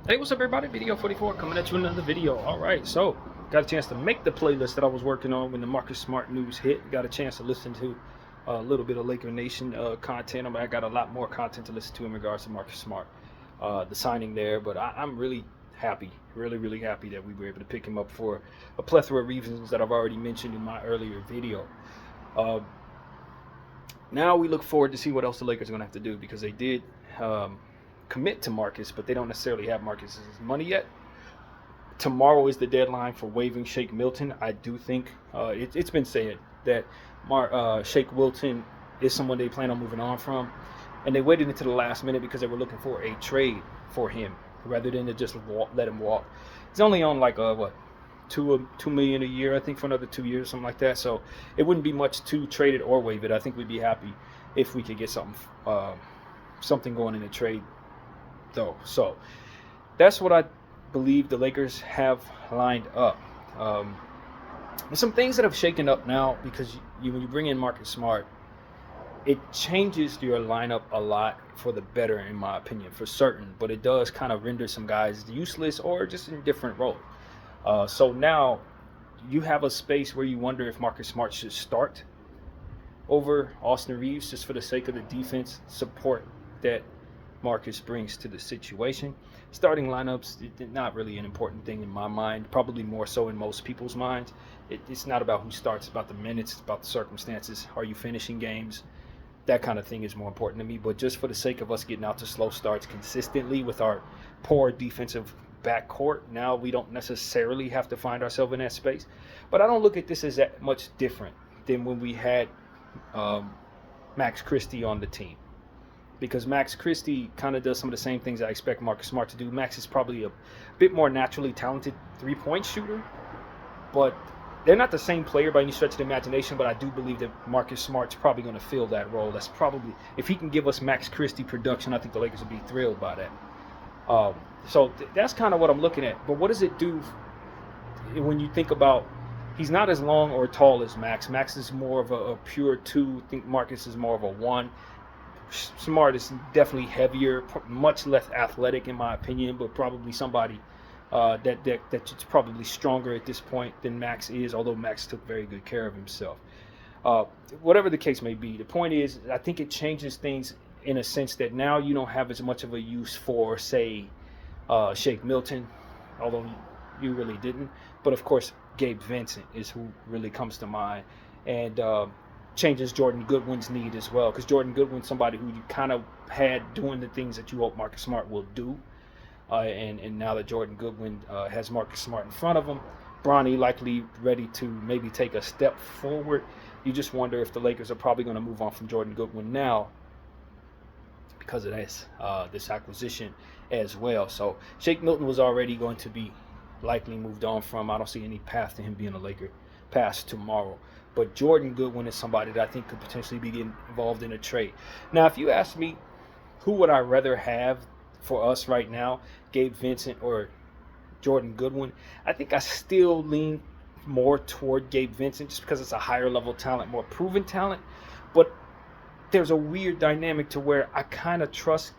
Hey, what's up, everybody? Video 44 coming at you with another video. All right, so got a chance to make the playlist that I was working on when the Marcus Smart news hit. Got a chance to listen to a little bit of Laker Nation content. I got a lot more content to listen to in regards to Marcus Smart, the signing there. But I'm really happy, really happy that we were able to pick him up for a plethora of reasons that I've already mentioned in my earlier video. Now we look forward to see what else the Lakers are going to have to do, because they did commit to Marcus, but they don't necessarily have Marcus's money yet. Tomorrow is the deadline for waiving Shake Milton. I do think it's been said that Shake Milton is someone they plan on moving on from, and they waited until the last minute because they were looking for a trade for him rather than to just let him walk. He's only on like $2 million a year, I think, for another 2 years, something like that. So it wouldn't be much to trade it or waive it. I think we'd be happy if we could get something going in the trade, though. So that's what I believe the Lakers have lined up. There's some things that have shaken up now, because when you bring in Marcus Smart, it changes your lineup a lot for the better, in my opinion, for certain. But it does kind of render some guys useless or just in different roles. So now you have a space where you wonder if Marcus Smart should start over Austin Reeves, just for the sake of the defense support that Marcus brings to the situation. Starting lineups, not really an important thing in my mind, probably more so in most people's minds. It's not about who starts, it's about the minutes, it's about the circumstances. Are you finishing games? That kind of thing is more important to me. But just for the sake of us getting out to slow starts consistently with our poor defensive backcourt, now we don't necessarily have to find ourselves in that space. But I don't look at this as that much different than when we had Max Christie on the team, because Max Christie kind of does some of the same things I expect Marcus Smart to do. Max is probably a bit more naturally talented three-point shooter, but they're not the same player by any stretch of the imagination. But I do believe that Marcus Smart's probably going to fill that role. That's probably, if he can give us Max Christie production, I think the Lakers will be thrilled by that. So that's kind of what I'm looking at. But what does it do when you think about, he's not as long or tall as Max. Max is more of a pure 2. I think Marcus is more of a 1. Smart is definitely heavier, much less athletic in my opinion, but probably somebody that's probably stronger at this point than Max is, although Max took very good care of himself. Whatever the case may be, the point is, I think it changes things in a sense that now you don't have as much of a use for, say, Shake Milton, although you really didn't. But of course, Gabe Vincent is who really comes to mind, and changes Jordan Goodwin's need as well, because Jordan Goodwin's somebody who you kind of had doing the things that you hope Marcus Smart will do, and now that Jordan Goodwin has Marcus Smart in front of him, Bronny likely ready to maybe take a step forward. You just wonder if the Lakers are probably going to move on from Jordan Goodwin now because of this acquisition as well. So Shake Milton was already going to be likely moved on from. I don't see any path to him being a Laker past tomorrow. But Jordan Goodwin is somebody that I think could potentially be getting involved in a trade. Now, if you ask me, who would I rather have for us right now, Gabe Vincent or Jordan Goodwin, I think I still lean more toward Gabe Vincent, just because it's a higher level talent, more proven talent. But there's a weird dynamic to where I kind of trust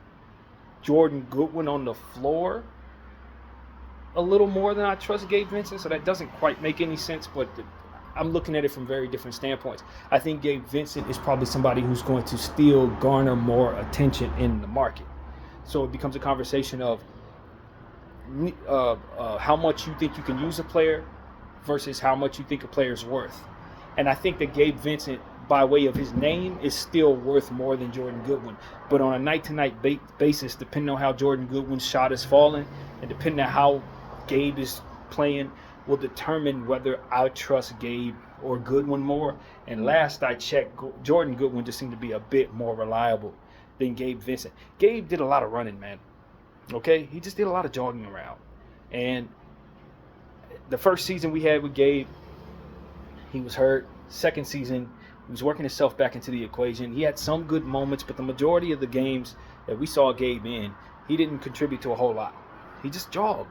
Jordan Goodwin on the floor a little more than I trust Gabe Vincent. So that doesn't quite make any sense, but I'm looking at it from very different standpoints. I think Gabe Vincent is probably somebody who's going to still garner more attention in the market. So it becomes a conversation of how much you think you can use a player versus how much you think a player's worth. And I think that Gabe Vincent, by way of his name, is still worth more than Jordan Goodwin. But on a night-to-night basis, depending on how Jordan Goodwin's shot is falling and depending on how Gabe is playing, will determine whether I trust Gabe or Goodwin more. And last I checked, Jordan Goodwin just seemed to be a bit more reliable than Gabe Vincent. Gabe did a lot of running, man. Okay? He just did a lot of jogging around. And the first season we had with Gabe, he was hurt. Second season, he was working himself back into the equation. He had some good moments, but the majority of the games that we saw Gabe in, he didn't contribute to a whole lot. He just jogged.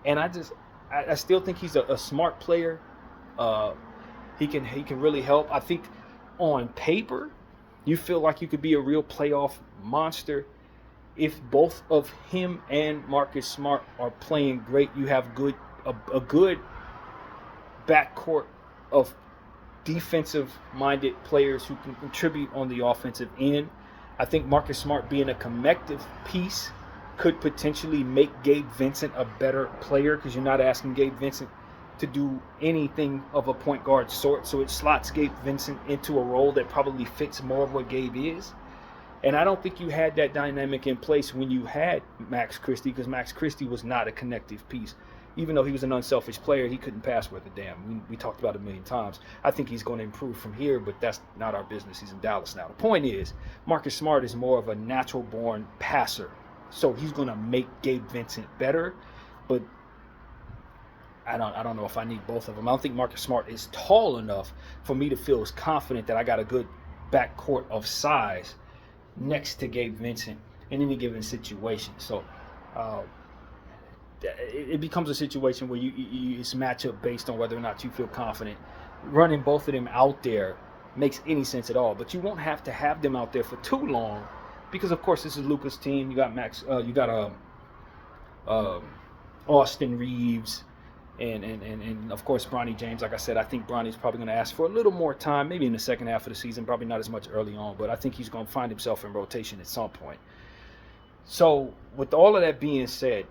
And I still think he's a smart player. He can really help. I think on paper, you feel like you could be a real playoff monster. if both of him and Marcus Smart are playing great, you have a good backcourt of defensive-minded players who can contribute on the offensive end. I think Marcus Smart being a connective piece could potentially make Gabe Vincent a better player, because you're not asking Gabe Vincent to do anything of a point guard sort. So it slots Gabe Vincent into a role that probably fits more of what Gabe is. And I don't think you had that dynamic in place when you had Max Christie, because Max Christie was not a connective piece. Even though he was an unselfish player, he couldn't pass worth a damn. We talked about it a million times. I think he's going to improve from here, but that's not our business. He's in Dallas now. The point is, Marcus Smart is more of a natural-born passer. So he's going to make Gabe Vincent better, but I don't know if I need both of them. I don't think Marcus Smart is tall enough for me to feel as confident that I got a good backcourt of size next to Gabe Vincent in any given situation. So it becomes a situation where it's matchup based on whether or not you feel confident. Running both of them out there makes any sense at all, but you won't have to have them out there for too long, because of course this is Luka's team. You got Austin Reeves and of course Bronny James. Like I said, I think Bronny's probably going to ask for a little more time, maybe in the second half of the season, probably not as much early on, but I think he's going to find himself in rotation at some point. So with all of that being said,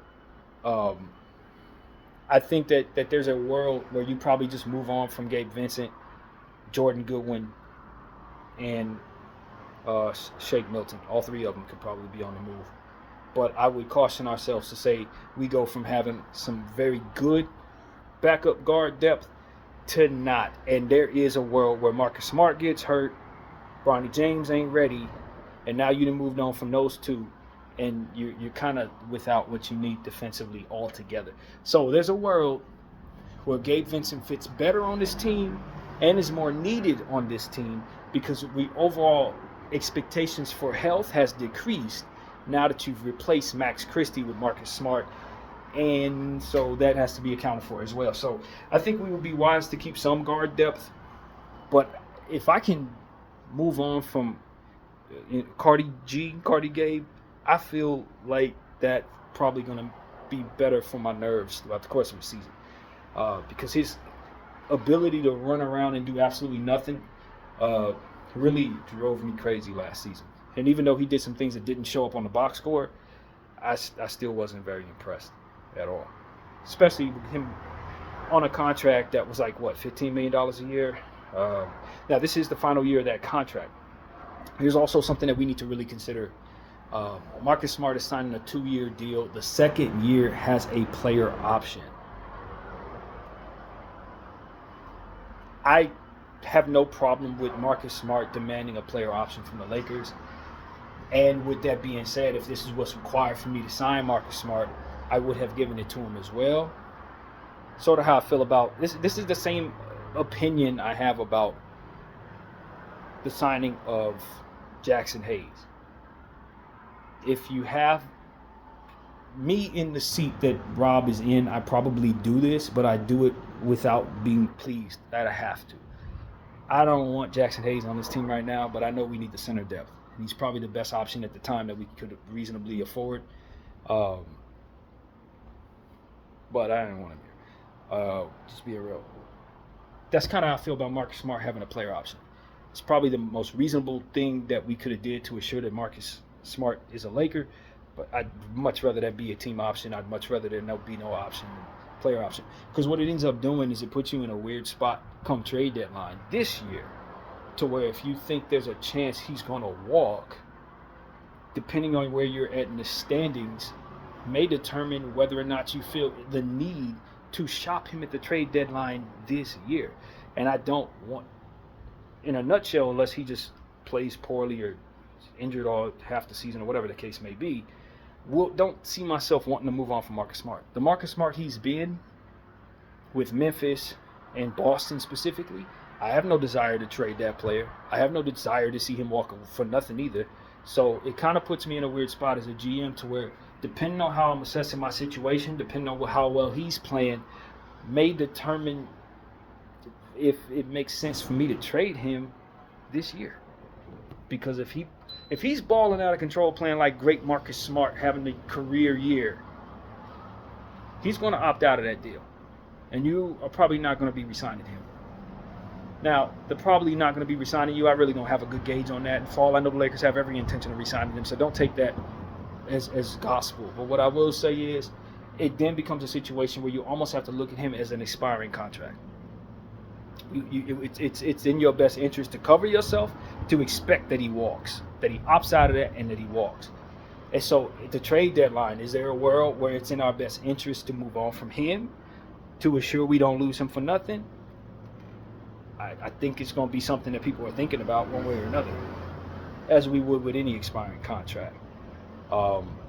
I think that there's a world where you probably just move on from Gabe Vincent, Jordan Goodwin, and Shake Milton. All three of them could probably be on the move. But I would caution ourselves to say we go from having some very good backup guard depth to not. And there is a world where Marcus Smart gets hurt, Bronny James ain't ready, and now you done moved on from those two, and you're kind of without what you need defensively altogether. So there's a world where Gabe Vincent fits better on this team and is more needed on this team, because we overall expectations for health has decreased now that you've replaced Max Christie with Marcus Smart, and so that has to be accounted for as well. So I think we would be wise to keep some guard depth, but if I can move on from Cardi Gabe, I feel like that probably going to be better for my nerves throughout the course of the season, because his ability to run around and do absolutely nothing really drove me crazy last season. And even though he did some things that didn't show up on the box score, I still wasn't very impressed at all. Especially with him on a contract that was like, what, $15 million a year? Now, this is the final year of that contract. Here's also something that we need to really consider. Marcus Smart is signing a 2-year deal. The second year has a player option. I have no problem with Marcus Smart demanding a player option from the Lakers. And with that being said, if this is what's required for me to sign Marcus Smart, I would have given it to him as well. Sort of how I feel about this. This is the same opinion I have about the signing of Jackson Hayes. If you have me in the seat that Rob is in, I probably do this, but I do it without being pleased that I have to. I don't want Jackson Hayes on this team right now, but I know we need the center depth. And he's probably the best option at the time that we could reasonably afford. But I didn't want him here. Just be real. That's kind of how I feel about Marcus Smart having a player option. It's probably the most reasonable thing that we could have did to assure that Marcus Smart is a Laker. But I'd much rather that be a team option. I'd much rather there be no option, player option. Because what it ends up doing is it puts you in a weird spot come trade deadline this year, to where if you think there's a chance he's going to walk, depending on where you're at in the standings, may determine whether or not you feel the need to shop him at the trade deadline this year. And I don't want, in a nutshell, unless he just plays poorly or injured all half the season or whatever the case may be, don't see myself wanting to move on from Marcus Smart. The Marcus Smart he's been with Memphis and Boston specifically, I have no desire to trade that player. I have no desire to see him walk for nothing either. So it kind of puts me in a weird spot as a GM, to where, depending on how I'm assessing my situation, depending on how well he's playing, may determine if it makes sense for me to trade him this year. Because if he If he's balling out of control, playing like great Marcus Smart, having a career year, he's going to opt out of that deal. And you are probably not going to be re-signing him. Now, they're probably not going to be re-signing you. I really don't have a good gauge on that. And for all I know, the Lakers have every intention of re-signing him, so don't take that as gospel. But what I will say is, it then becomes a situation where you almost have to look at him as an expiring contract. It's in your best interest to cover yourself, to expect that he walks, that he opts out of that, and that he walks. And so, at the trade deadline, is there a world where it's in our best interest to move on from him, to assure we don't lose him for nothing? I think it's going to be something that people are thinking about one way or another, as we would with any expiring contract.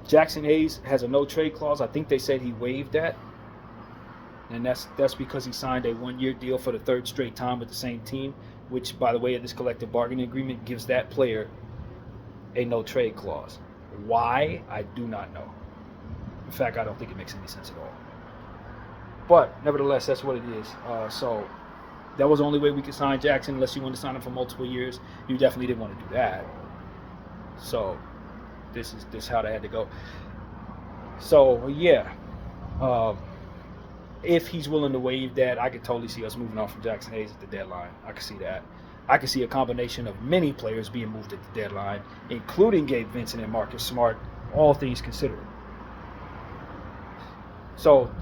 Jackson Hayes has a no-trade clause. I think they said he waived that. And that's because he signed a one-year deal for the third straight time with the same team, which, by the way, of this collective bargaining agreement gives that player a no-trade clause. Why? I do not know. In fact, I don't think it makes any sense at all. But, nevertheless, that's what it is. So, that was the only way we could sign Jackson, unless you wanted to sign him for multiple years. You definitely didn't want to do that. So, this is how that had to go. So, yeah. If he's willing to waive that, I could totally see us moving on from Jackson Hayes at the deadline. I could see that. I could see a combination of many players being moved at the deadline, including Gabe Vincent and Marcus Smart, all things considered. So,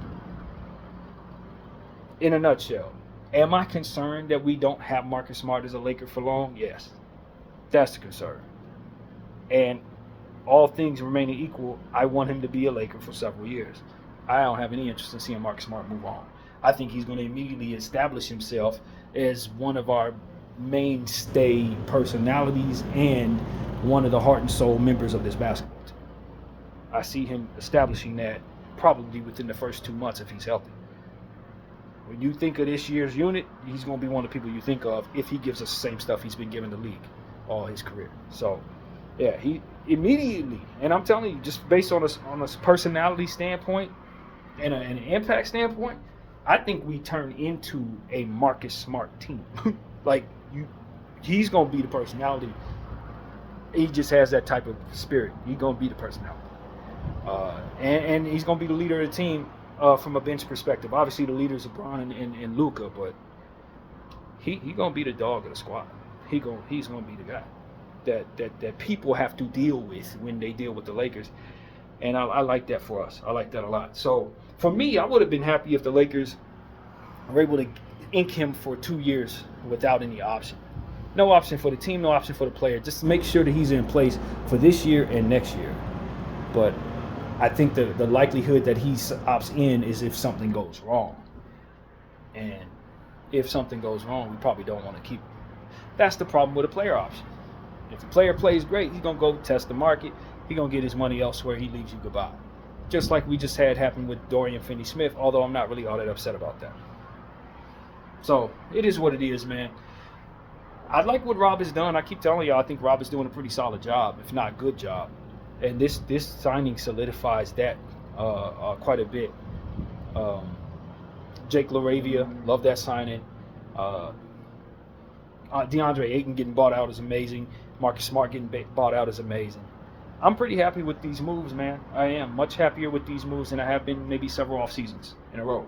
in a nutshell, am I concerned that we don't have Marcus Smart as a Laker for long? Yes. That's the concern. And all things remaining equal, I want him to be a Laker for several years. I don't have any interest in seeing Marcus Smart move on. I think he's going to immediately establish himself as one of our mainstay personalities and one of the heart and soul members of this basketball team. I see him establishing that probably within the first 2 months if he's healthy. When you think of this year's unit, he's going to be one of the people you think of if he gives us the same stuff he's been giving the league all his career. So, yeah, he immediately, and I'm telling you, just based on a personality standpoint and an impact standpoint, I think we turn into a Marcus Smart team. He's going to be the personality. He just has that type of spirit. He's going to be the personality. And he's going to be the leader of the team from a bench perspective. Obviously, the leaders are LeBron and Luka, but he going to be the dog of the squad. He's going to be the guy that people have to deal with when they deal with the Lakers. And I like that for us. I like that a lot. So, for me, I would have been happy if the Lakers were able to ink him for 2 years without any option. No option for the team, no option for the player. Just make sure that he's in place for this year and next year. But I think the likelihood that he opts in is if something goes wrong. And if something goes wrong, we probably don't want to keep him. That's the problem with a player option. If the player plays great, he's going to go test the market. He's going to get his money elsewhere. He leaves you goodbye. Just like we just had happen with Dorian Finney-Smith, although I'm not really all that upset about that. So, it is what it is, man. I like what Rob has done. I keep telling y'all, I think Rob is doing a pretty solid job, if not good job. And this signing solidifies that quite a bit. Jake LaRavia, love that signing. DeAndre Ayton getting bought out is amazing. Marcus Smart getting bought out is amazing. I'm pretty happy with these moves, man. I am much happier with these moves than I have been maybe several off seasons in a row.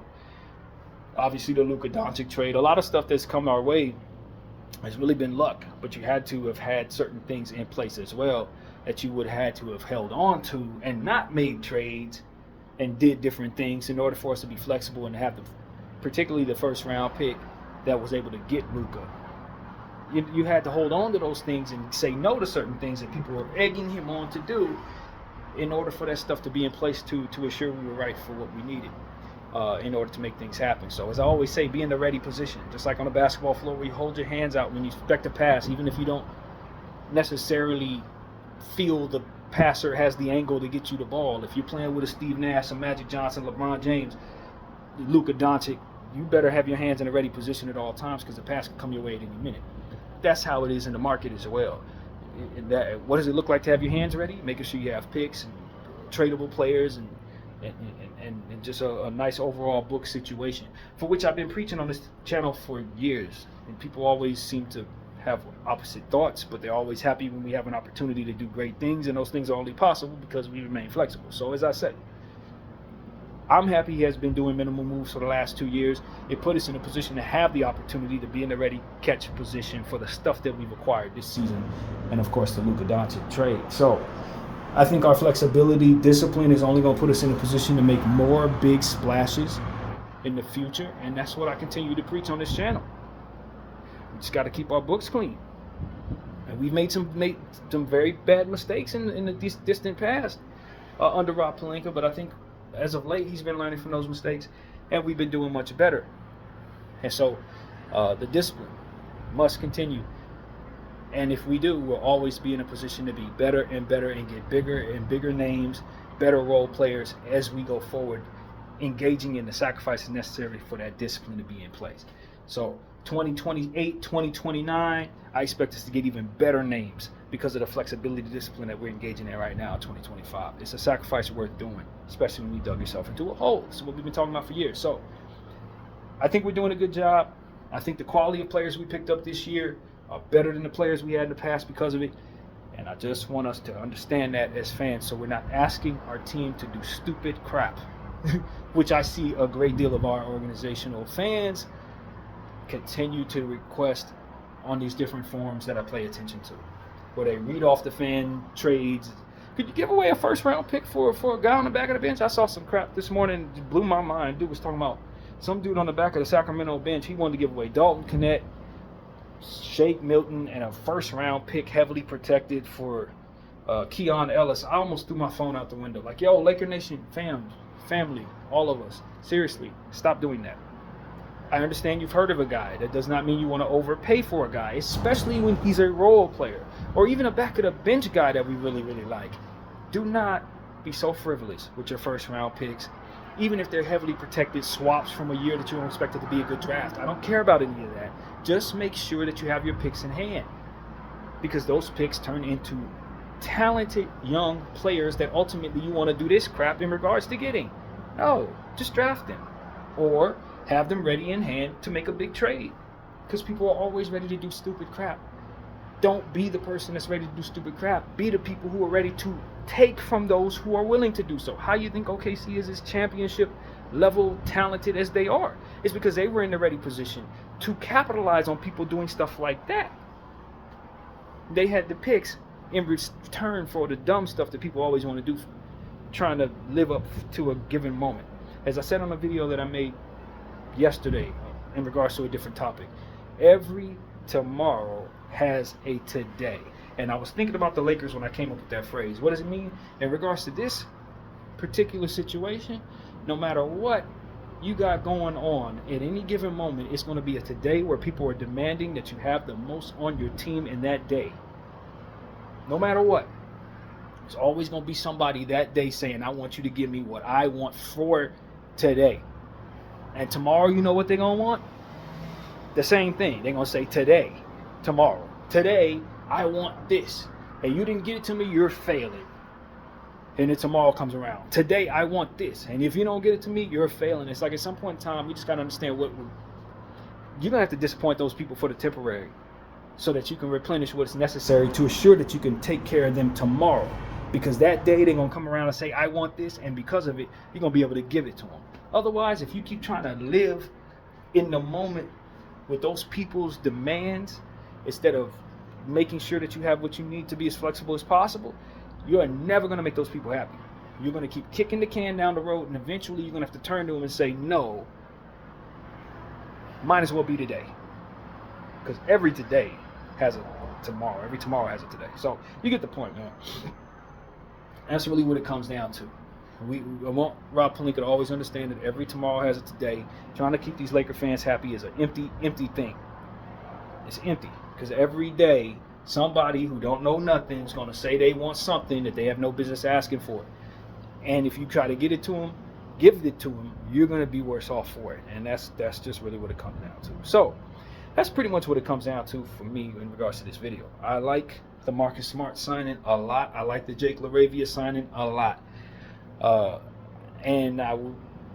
Obviously, the Luka Doncic trade, a lot of stuff that's come our way has really been luck, but you had to have had certain things in place as well that you would have had to have held on to and not made trades and did different things in order for us to be flexible and have particularly the first round pick that was able to get Luka. You had to hold on to those things and say no to certain things that people were egging him on to do in order for that stuff to be in place to assure we were right for what we needed in order to make things happen. So as I always say, be in the ready position. Just like on the basketball floor where you hold your hands out when you expect a pass, even if you don't necessarily feel the passer has the angle to get you the ball. If you're playing with a Steve Nash, a Magic Johnson, LeBron James, Luka Doncic, you better have your hands in a ready position at all times because the pass can come your way at any minute. That's how it is in the market as well. What does it look like to have your hands ready? Making sure you have picks and tradable players and just a nice overall book situation, for which I've been preaching on this channel for years. And people always seem to have opposite thoughts, but they're always happy when we have an opportunity to do great things, and those things are only possible because we remain flexible. So as I said, I'm happy he has been doing minimal moves for the last 2 years. It put us in a position to have the opportunity to be in the ready catch position for the stuff that we've acquired this season, and of course the Luka Doncic trade. So I think our flexibility, discipline is only going to put us in a position to make more big splashes in the future, and that's what I continue to preach on this channel. We just got to keep our books clean, and we've made some very bad mistakes in the distant past under Rob Pelinka, but I think as of late he's been learning from those mistakes, and we've been doing much better. And so the discipline must continue, and if we do, we'll always be in a position to be better and better and get bigger and bigger names, better role players as we go forward, engaging in the sacrifices necessary for that discipline to be in place. So 2028, 2029, I expect us to get even better names because of the flexibility discipline that we're engaging in right now in 2025. It's a sacrifice worth doing, especially when you dug yourself into a hole. This is what we've been talking about for years. So I think we're doing a good job. I think the quality of players we picked up this year are better than the players we had in the past because of it. And I just want us to understand that as fans, so we're not asking our team to do stupid crap, which I see a great deal of our organizational fans continue to request on these different forums that I pay attention to, where they read off the fan trades. Could you give away a first-round pick for a guy on the back of the bench? I saw some crap this morning, it blew my mind. Dude was talking about some dude on the back of the Sacramento bench. He wanted to give away Dalton Knecht, Shake Milton, and a first-round pick heavily protected for Keon Ellis. I almost threw my phone out the window. Like, yo, Laker Nation family, all of us, seriously, stop doing that. I understand you've heard of a guy. That does not mean you want to overpay for a guy, especially when he's a role player or even a back of the bench guy that we really, really like. Do not be so frivolous with your first round picks, even if they're heavily protected swaps from a year that you don't expect it to be a good draft. I don't care about any of that. Just make sure that you have your picks in hand, because those picks turn into talented young players that ultimately you want to do this crap in regards to getting. No, just draft them or have them ready in hand to make a big trade, because people are always ready to do stupid crap. Don't be the person that's ready to do stupid crap. Be the people who are ready to take from those who are willing to do so. How you think OKC is as championship level talented as they are? It's because they were in the ready position to capitalize on people doing stuff like that. They had the picks in return for the dumb stuff that people always want to do, trying to live up to a given moment. As I said on a video that I made yesterday in regards to a different topic, every tomorrow has a today. And I was thinking about the Lakers when I came up with that phrase. What does it mean in regards to this particular situation? No matter what you got going on at any given moment, it's going to be a today where people are demanding that you have the most on your team in that day. No matter what, there's always going to be somebody that day saying, I want you to give me what I want for today. And tomorrow, you know what they're going to want? The same thing. They're going to say today, tomorrow. Today, I want this. And you didn't get it to me, you're failing. And then tomorrow comes around. Today, I want this. And if you don't get it to me, you're failing. It's like at some point in time, we just got to understand you're going to have to disappoint those people for the temporary, so that you can replenish what's necessary to assure that you can take care of them tomorrow. Because that day, they're going to come around and say, I want this. And because of it, you're going to be able to give it to them. Otherwise, if you keep trying to live in the moment with those people's demands, instead of making sure that you have what you need to be as flexible as possible, you are never going to make those people happy. You're going to keep kicking the can down the road, and eventually you're going to have to turn to them and say, no, might as well be today. Because every today has a tomorrow. Every tomorrow has a today. So you get the point, man. That's really what it comes down to. I want Rob Pelinka to always understand that every tomorrow has a today. Trying to keep these Laker fans happy is an empty thing. It's empty, because every day somebody who don't know nothing is going to say they want something that they have no business asking for. And if you try to get it to them, give it to them, you're going to be worse off for it. And that's just really what it comes down to. So that's pretty much what it comes down to for me in regards to this video. I like the Marcus Smart signing a lot. I like the Jake LaRavia signing a lot. And I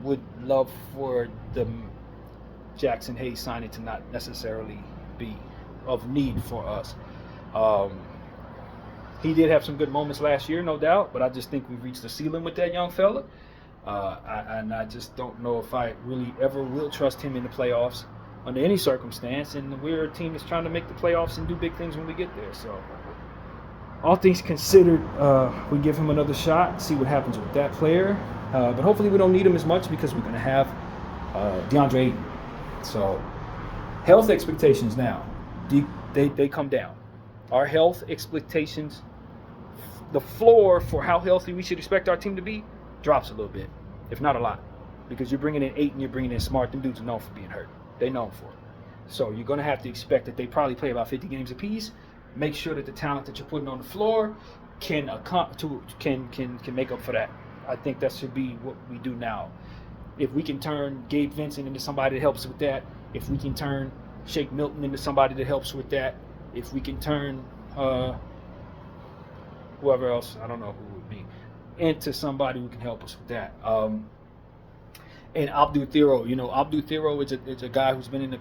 would love for the Jackson Hayes signing to not necessarily be of need for us. He did have some good moments last year, no doubt, but I just think we've reached the ceiling with that young fella. And I just don't know if I really ever will trust him in the playoffs under any circumstance. And we're a team that's trying to make the playoffs and do big things when we get there. So, all things considered, we give him another shot, see what happens with that player. But hopefully we don't need him as much because we're going to have DeAndre Ayton. So, health expectations now, they come down. Our health expectations, the floor for how healthy we should expect our team to be, drops a little bit, if not a lot, because you're bringing in Ayton, you're bringing in Smart. Them dudes are known for being hurt. They're known for it. So you're going to have to expect that they probably play about 50 games apiece. Make sure that the talent that you're putting on the floor can make up for that. I think that should be what we do now. If we can turn Gabe Vincent into somebody that helps with that, if we can turn Shake Milton into somebody that helps with that, if we can turn whoever else, I don't know who it would be, into somebody who can help us with that. And Abdul Thiro, Abdul Thiro is a guy who's been in the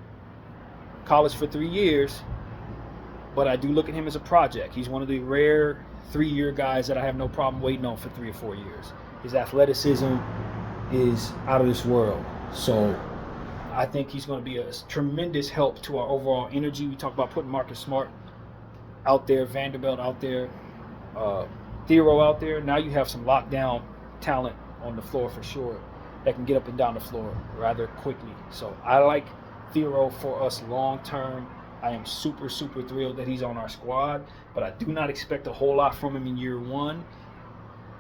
college for 3 years, but I do look at him as a project. He's one of the rare 3-year guys that I have no problem waiting on for 3 or 4 years. His athleticism is out of this world. So I think he's going to be a tremendous help to our overall energy. We talk about putting Marcus Smart out there, Vanderbilt out there, Thero out there. Now you have some lockdown talent on the floor for sure that can get up and down the floor rather quickly. So I like Thero for us long term. I am super, super thrilled that he's on our squad, but I do not expect a whole lot from him in year one.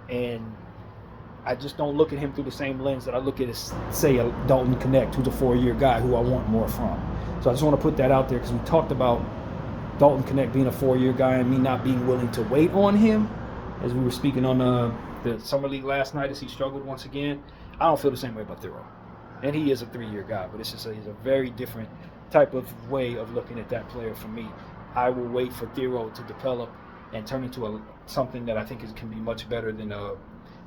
And I just don't look at him through the same lens that I look at, say, a Dalton Connect, who's a 4-year guy who I want more from. So I just want to put that out there because we talked about Dalton Connect being a 4-year guy and me not being willing to wait on him. As we were speaking on the Summer League last night as he struggled once again, I don't feel the same way about Thero. And he is a 3-year guy, but it's just he's a very different type of way of looking at that player for me. I will wait for Thero to develop and turn into something that I think can be much better than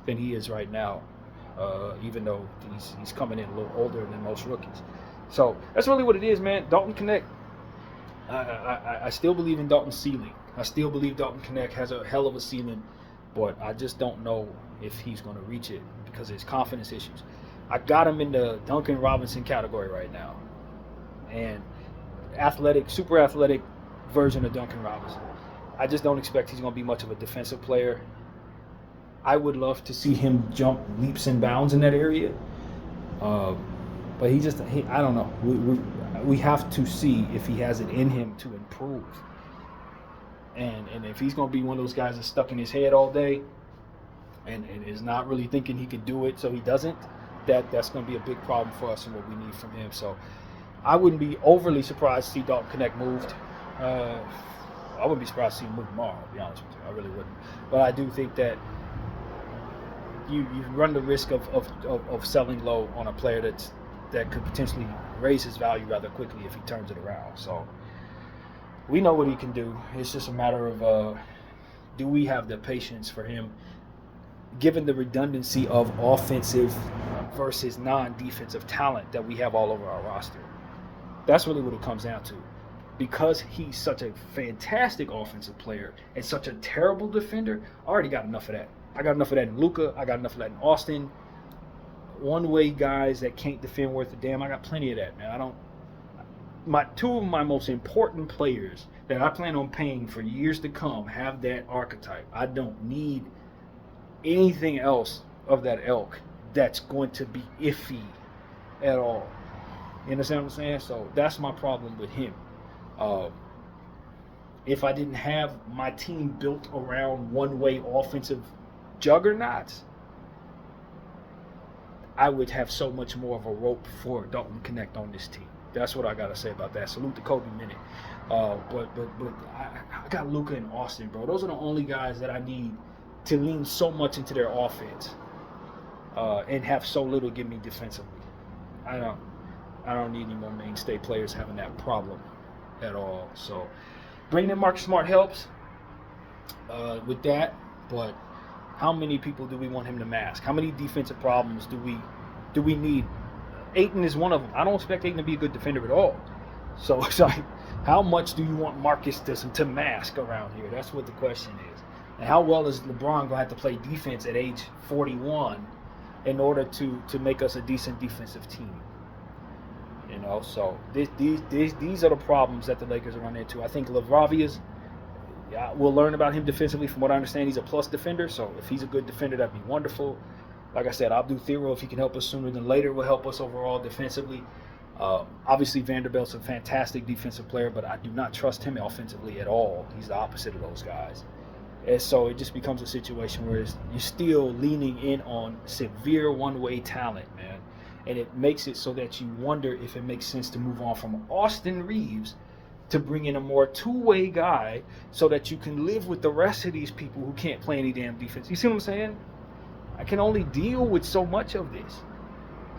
he is right now, even though he's coming in a little older than most rookies. So that's really what it is, man. Dalton Connect, I still believe in Dalton's ceiling. I still believe Dalton Connect has a hell of a ceiling, but I just don't know if he's going to reach it because of his confidence issues. I got him in the Duncan Robinson category right now, and super athletic version of Duncan Robinson. I just don't expect he's going to be much of a defensive player. I would love to see him jump leaps and bounds in that area, but I don't know. We have to see if he has it in him to improve. And if he's going to be one of those guys that's stuck in his head all day and is not really thinking he could do it, so he doesn't, that's going to be a big problem for us and what we need from him. So I wouldn't be overly surprised to see Dalton Connect moved. I wouldn't be surprised to see him move tomorrow, to be honest with you. I really wouldn't. But I do think that you run the risk of selling low on a player that could potentially raise his value rather quickly if he turns it around. So we know what he can do. It's just a matter of do we have the patience for him, given the redundancy of offensive versus non-defensive talent that we have all over our roster. That's really what it comes down to. Because he's such a fantastic offensive player and such a terrible defender, I already got enough of that. I got enough of that in Luka. I got enough of that in Austin. One-way guys that can't defend worth a damn. I got plenty of that, man. Two of my most important players that I plan on paying for years to come have that archetype. I don't need anything else of that ilk that's going to be iffy at all. You understand what I'm saying? So that's my problem with him. If I didn't have my team built around one-way offensive juggernauts, I would have so much more of a rope for Dalton Connect on this team. That's what I got to say about that. Salute to Kobe Minute. But I got Luka and Austin, bro. Those are the only guys that I need to lean so much into their offense and have so little give me defensively. I don't need any more mainstay players having that problem at all. So bringing in Marcus Smart helps with that, but how many people do we want him to mask? How many defensive problems do we need? Ayton is one of them. I don't expect Ayton to be a good defender at all. So it's like, How much do you want Marcus to mask around here? That's what the question is. And how well is LeBron going to have to play defense at age 41 in order to make us a decent defensive team? You know, so these are the problems that the Lakers are running into. I think LaRavia's, we'll learn about him defensively. From what I understand, he's a plus defender. So if he's a good defender, that'd be wonderful. Like I said, Abdul Thero, if he can help us sooner than later, will help us overall defensively. Obviously, Vanderbilt's a fantastic defensive player, but I do not trust him offensively at all. He's the opposite of those guys. And so it just becomes a situation where you're still leaning in on severe one-way talent, man. And it makes it so that you wonder if it makes sense to move on from Austin Reeves to bring in a more two-way guy so that you can live with the rest of these people who can't play any damn defense. You see what I'm saying? I can only deal with so much of this.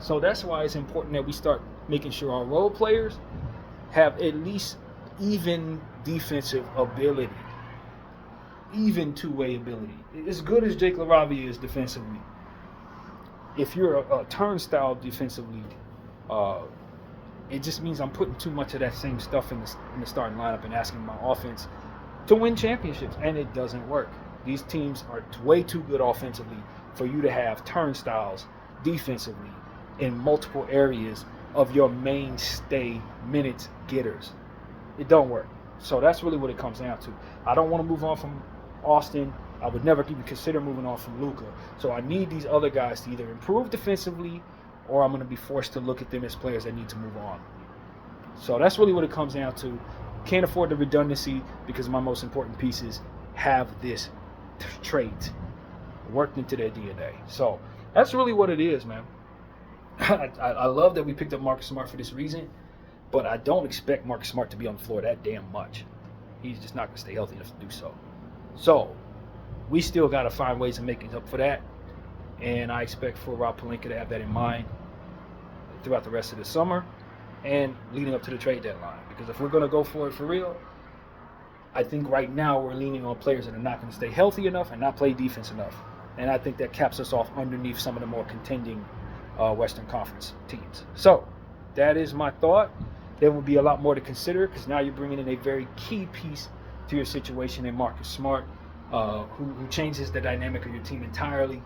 So that's why it's important that we start making sure our role players have at least even defensive ability, even two-way ability. As good as Jake LaRavia is defensively, if you're a turnstile defensively, it just means I'm putting too much of that same stuff in the starting lineup and asking my offense to win championships, and it doesn't work. These teams are way too good offensively for you to have turnstiles defensively in multiple areas of your mainstay minutes getters. It don't work. So that's really what it comes down to. I don't want to move on from Austin. I would never even consider moving on from Luka. So I need these other guys to either improve defensively, or I'm going to be forced to look at them as players that need to move on. So that's really what it comes down to. Can't afford the redundancy because my most important pieces have this trait worked into their DNA. So that's really what it is, man. I love that we picked up Marcus Smart for this reason, but I don't expect Marcus Smart to be on the floor that damn much. He's just not going to stay healthy enough to do so. So we still got to find ways of making up for that, and I expect for Rob Pelinka to have that in mind throughout the rest of the summer and leading up to the trade deadline. Because if we're going to go for it for real, I think right now we're leaning on players that are not going to stay healthy enough and not play defense enough. And I think that caps us off underneath some of the more contending Western Conference teams. So that is my thought. There will be a lot more to consider because now you're bringing in a very key piece to your situation in Marcus Smart, who changes the dynamic of your team entirely.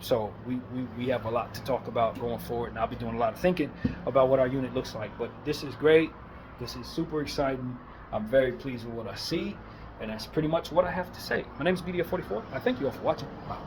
So we have a lot to talk about going forward, and I'll be doing a lot of thinking about what our unit looks like. But this is great. This is super exciting. I'm very pleased with what I see, and that's pretty much what I have to say. My name is BDF44. I thank you all for watching. Wow.